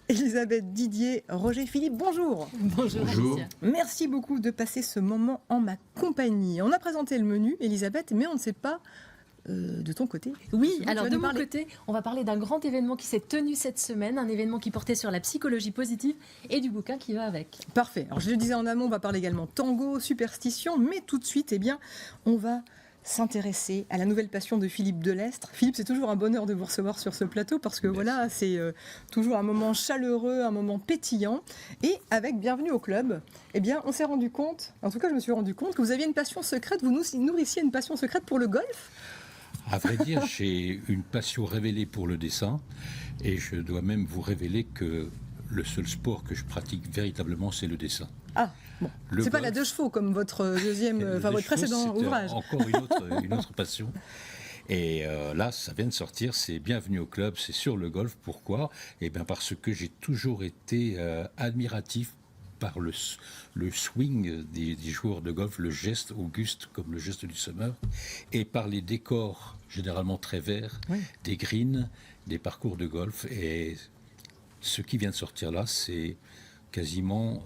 Elisabeth Didier, Roger Philippe, bonjour. Bonjour. Bonjour. Merci beaucoup de passer ce moment en ma compagnie. On a présenté le menu, Elisabeth, mais on ne sait pas de ton côté. Oui, Tu alors vas de nous mon parler. côté, on va parler d'un grand événement qui s'est tenu cette semaine, un événement qui portait sur la psychologie positive et du bouquin qui va avec. Parfait. Alors je le disais en amont, on va parler également tango, superstition, mais tout de suite, on va s'intéresser à la nouvelle passion de Philippe Delestre. Philippe, c'est toujours un bonheur de vous recevoir sur ce plateau parce que voilà, c'est toujours un moment chaleureux, un moment pétillant. Et avec Bienvenue au club, on s'est rendu compte, en tout cas je me suis rendu compte, que vous aviez une passion secrète, vous nourrissiez une passion secrète pour le golf. À vrai dire, j'ai une passion révélée pour le dessin et je dois même vous révéler que le seul sport que je pratique véritablement, c'est le dessin. Ah, bon, Le c'est pas golf. la deux chevaux comme votre deuxième, votre précédent C'était ouvrage. encore une autre passion. Et là, ça vient de sortir, c'est Bienvenue au club, c'est sur le golf. Pourquoi ? Eh bien parce que j'ai toujours été admiratif par le swing des joueurs de golf, le geste auguste comme le geste du summer, et par les décors généralement très verts, Oui. des greens, des parcours de golf. Et ce qui vient de sortir là, c'est quasiment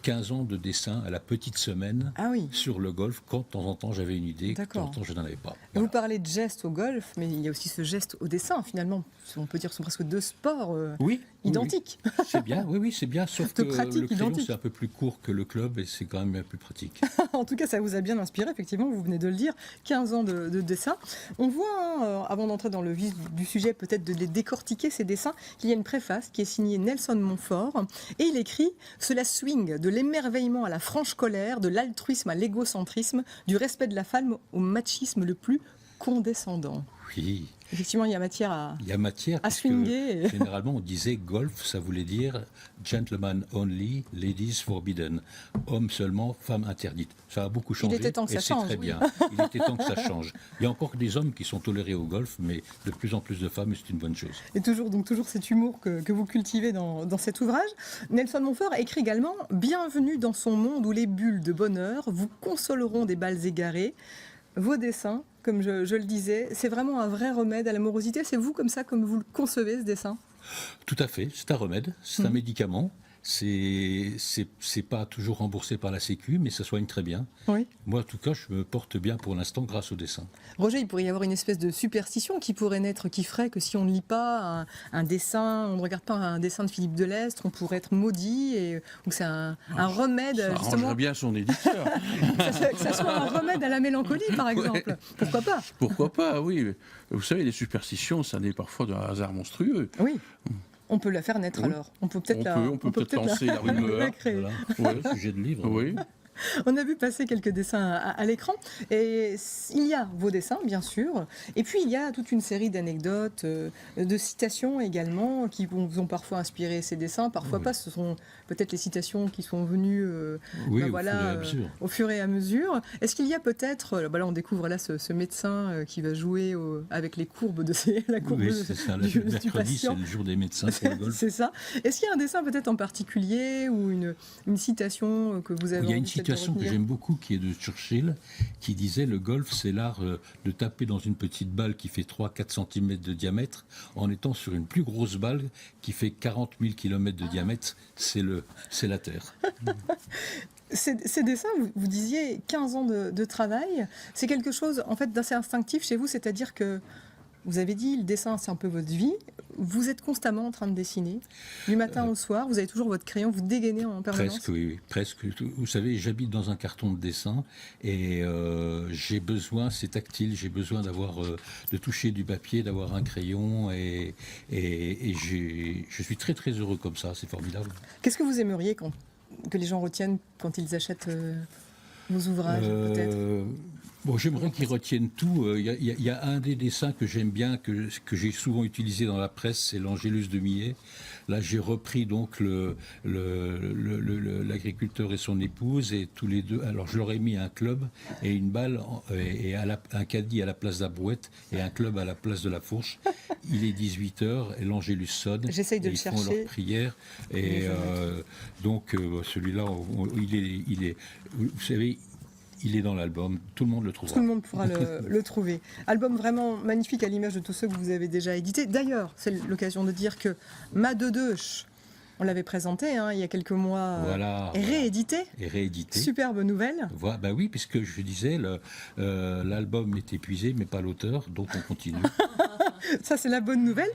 15 ans de dessin à la petite semaine Ah oui. sur le golf, quand de temps en temps j'avais une idée, que de temps en D'accord. temps je n'en avais pas. Vous Voilà. parlez de geste au golf, mais il y a aussi ce geste au dessin. Finalement, on peut dire que ce sont presque deux sports Oui, identiques. oui. C'est bien, oui, c'est bien, sauf De que pratique le crayon identique. c'est un peu plus court que le club et c'est quand même plus pratique. En tout cas, ça vous a bien inspiré, effectivement, vous venez de le dire, 15 ans de dessin. On voit, avant d'entrer dans le vif du sujet, peut-être de les décortiquer, ces dessins, qu'il y a une préface qui est signée Nelson Montfort, et il écrit « Cela swing de l'émerveillement à la franche colère, de l'altruisme à l'égocentrisme, du respect de la femme au machisme le plus condescendant. » Oui, Effectivement, il y a matière à... il y a matière, À parce swinguer. que généralement on disait golf, ça voulait dire gentleman only, ladies forbidden, homme seulement, femme interdite. Ça a beaucoup changé. était temps que et ça c'est change, très oui. bien. Il était temps que ça change. Il y a encore des hommes qui sont tolérés au golf, mais de plus en plus de femmes, et c'est une bonne chose. Et toujours cet humour que vous cultivez dans cet ouvrage. Nelson Montfort écrit également « Bienvenue dans son monde où les bulles de bonheur vous consoleront des balles égarées. Vos dessins, comme je le disais, c'est vraiment un vrai remède à l'amorosité. C'est vous comme ça, comme vous le concevez, ce dessin ? Tout à fait, c'est un remède, c'est un médicament. C'est pas toujours remboursé par la Sécu, mais ça soigne très bien. Oui. Moi, en tout cas, je me porte bien pour l'instant grâce au dessin. Roger, il pourrait y avoir une espèce de superstition qui pourrait naître, qui ferait que si on ne lit pas un dessin, on ne regarde pas un dessin de Philippe Delestre, on pourrait être maudit. Donc c'est un remède, Ça justement, arrangerait bien son éditeur. que ça soit un remède à la mélancolie, par exemple. Pourquoi pas ? Pourquoi pas, oui. Vous savez, les superstitions, ça naît parfois d'un hasard monstrueux. Oui. On peut la faire naître Oui. alors. On peut peut-être On peut peut-être lancer la rumeur. créer. Voilà, Ouais. sujet de livre. Oui. On a vu passer quelques dessins à l'écran et il y a vos dessins bien sûr et puis il y a toute une série d'anecdotes, de citations également qui vous ont parfois inspiré ces dessins, parfois Oui. pas, ce sont peut-être les citations qui sont venues Oui, au fur et à mesure. Est-ce qu'il y a peut-être, là on découvre là ce médecin qui va jouer avec les courbes de la courbe Oui, c'est ça. Le du mercredi, c'est patient. le jour des médecins pour le golf. C'est ça. Est-ce qu'il y a un dessin peut-être en particulier ou une citation que vous avez Il y a une envie peut-être de citation que retenir ? j'aime beaucoup qui est de Churchill, qui disait le golf, c'est l'art de taper dans une petite balle qui fait 3-4 cm de diamètre en étant sur une plus grosse balle qui fait 40 000 km de diamètre. C'est la Terre. Ces dessins, vous disiez 15 ans de travail, c'est quelque chose en fait d'assez instinctif chez vous, c'est-à-dire que vous avez dit le dessin c'est un peu votre vie, vous êtes constamment en train de dessiner, du matin au soir, vous avez toujours votre crayon, vous dégainez en permanence. Presque, oui, presque. Vous savez, j'habite dans un carton de dessin et j'ai besoin, c'est tactile, j'ai besoin de toucher du papier, d'avoir un crayon et je suis très très heureux comme ça, c'est formidable. Qu'est-ce que vous aimeriez que les gens retiennent quand ils achètent vos ouvrages peut-être ? Bon, j'aimerais qu'ils retiennent tout. Il y a un des dessins que j'aime bien, que j'ai souvent utilisé dans la presse, c'est l'Angélus de Millet. Là, j'ai repris donc l'agriculteur et son épouse, et tous les deux. Alors, je leur ai mis un club et une balle, et un caddie à la place de la brouette, et un club à la place de la fourche. Il est 18h, et l'Angélus sonne. J'essaye de et le ils font chercher. leur prière. Et donc, celui-là, il est. Vous savez, il est dans l'album, tout le monde le trouvera. Tout le monde pourra le trouver. Album vraiment magnifique à l'image de tous ceux que vous avez déjà édités. D'ailleurs, c'est l'occasion de dire que Ma Deux, on l'avait présenté il y a quelques mois, Voilà. est réédité. Et réédité. Superbe nouvelle. Voilà, bah oui, puisque je disais, l'album est épuisé, mais pas l'auteur, donc on continue. Ça, c'est la bonne nouvelle.